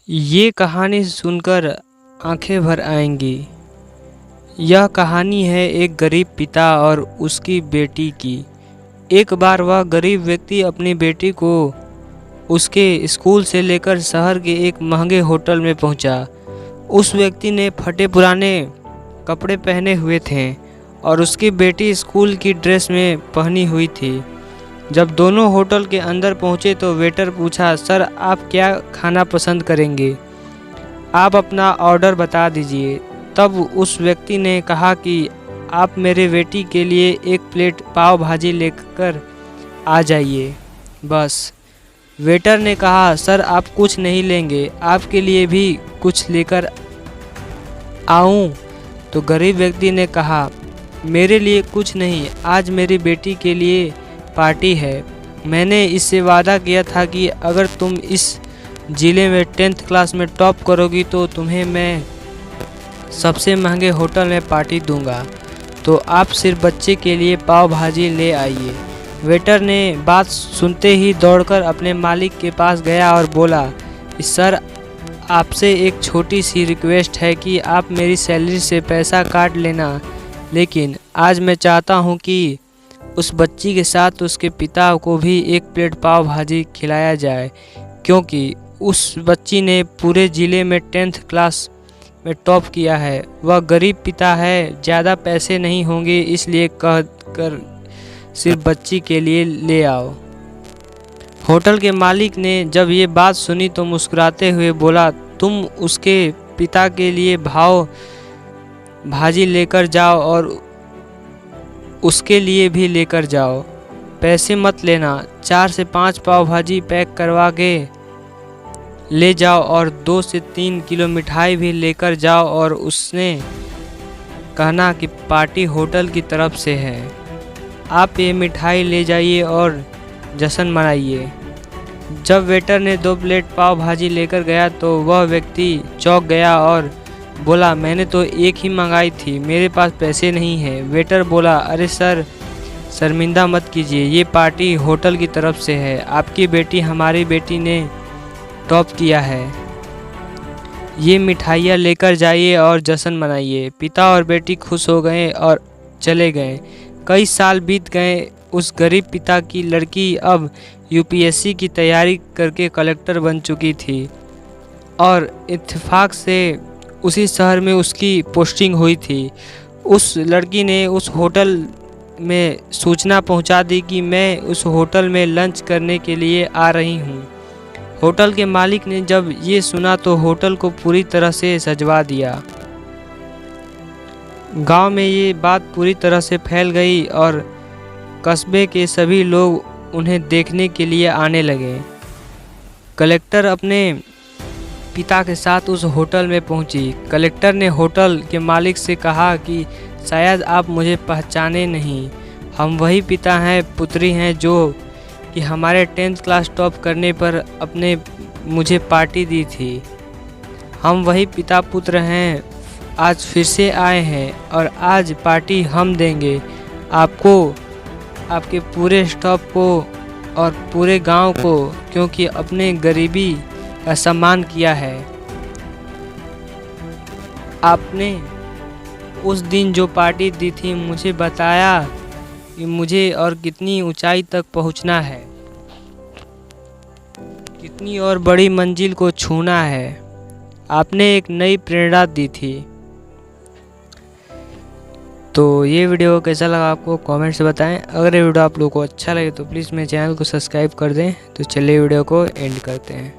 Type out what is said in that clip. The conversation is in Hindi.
ये कहानी सुनकर आंखें भर आएंगी। यह कहानी है एक गरीब पिता और उसकी बेटी की। एक बार वह गरीब व्यक्ति अपनी बेटी को उसके स्कूल से लेकर शहर के एक महंगे होटल में पहुंचा। उस व्यक्ति ने फटे पुराने कपड़े पहने हुए थे और उसकी बेटी स्कूल की ड्रेस में पहनी हुई थी। जब दोनों होटल के अंदर पहुंचे तो वेटर पूछा, सर आप क्या खाना पसंद करेंगे? आप अपना ऑर्डर बता दीजिए। तब उस व्यक्ति ने कहा कि आप मेरे बेटी के लिए एक प्लेट पाव भाजी लेकर आ जाइए बस। वेटर ने कहा, सर आप कुछ नहीं लेंगे, आपके लिए भी कुछ लेकर आऊं? तो गरीब व्यक्ति ने कहा, मेरे लिए कुछ नहीं, आज मेरी बेटी के लिए पार्टी है। मैंने इससे वादा किया था कि अगर तुम इस ज़िले में 10th क्लास में टॉप करोगी तो तुम्हें मैं सबसे महंगे होटल में पार्टी दूंगा। तो आप सिर्फ बच्चे के लिए पाव भाजी ले आइए। वेटर ने बात सुनते ही दौड़कर अपने मालिक के पास गया और बोला, सर आपसे एक छोटी सी रिक्वेस्ट है कि आप मेरी सैलरी से पैसा काट लेना, लेकिन आज मैं चाहता हूं कि उस बच्ची के साथ उसके पिता को भी एक प्लेट पाव भाजी खिलाया जाए, क्योंकि उस बच्ची ने पूरे ज़िले में 10th क्लास में टॉप किया है। वह गरीब पिता है, ज़्यादा पैसे नहीं होंगे, इसलिए कह कर सिर्फ बच्ची के लिए ले आओ। होटल के मालिक ने जब ये बात सुनी तो मुस्कुराते हुए बोला, तुम उसके पिता के लिए भाजी लेकर जाओ और उसके लिए भी लेकर जाओ। पैसे मत लेना, 4 से 5 पाव भाजी पैक करवा के ले जाओ और 2 से 3 किलो मिठाई भी लेकर जाओ और उसने कहना कि पार्टी होटल की तरफ से है। आप ये मिठाई ले जाइए और जश्न मनाइए। जब वेटर ने 2 प्लेट पाव भाजी लेकर गया तो वह व्यक्ति चौंक गया और बोला, मैंने तो एक ही मंगाई थी, मेरे पास पैसे नहीं हैं। वेटर बोला, अरे सर शर्मिंदा मत कीजिए, ये पार्टी होटल की तरफ से है, आपकी बेटी हमारी बेटी ने टॉप किया है। ये मिठाइयाँ लेकर जाइए और जश्न मनाइए। पिता और बेटी खुश हो गए और चले गए। कई साल बीत गए। उस गरीब पिता की लड़की अब यूपीएससी की तैयारी करके कलेक्टर बन चुकी थी और इत्तेफाक से उसी शहर में उसकी पोस्टिंग हुई थी। उस लड़की ने उस होटल में सूचना पहुंचा दी कि मैं उस होटल में लंच करने के लिए आ रही हूं। होटल के मालिक ने जब ये सुना तो होटल को पूरी तरह से सजवा दिया। गांव में ये बात पूरी तरह से फैल गई और कस्बे के सभी लोग उन्हें देखने के लिए आने लगे। कलेक्टर अपने पिता के साथ उस होटल में पहुंची। कलेक्टर ने होटल के मालिक से कहा कि शायद आप मुझे पहचाने नहीं, हम वही पिता हैं पुत्री हैं जो कि हमारे 10th क्लास टॉप करने पर मुझे पार्टी दी थी। हम वही पिता पुत्र हैं, आज फिर से आए हैं और आज पार्टी हम देंगे आपको, आपके पूरे स्टाफ को और पूरे गांव को, क्योंकि अपने गरीबी का सम्मान किया है। आपने उस दिन जो पार्टी दी थी मुझे बताया कि मुझे और कितनी ऊंचाई तक पहुंचना है, कितनी और बड़ी मंजिल को छूना है। आपने एक नई प्रेरणा दी थी। तो ये वीडियो कैसा लगा आपको कमेंट से बताएं। अगर ये वीडियो आप लोगों को अच्छा लगे तो प्लीज़ मेरे चैनल को सब्सक्राइब कर दें। तो चलिए वीडियो को एंड करते हैं।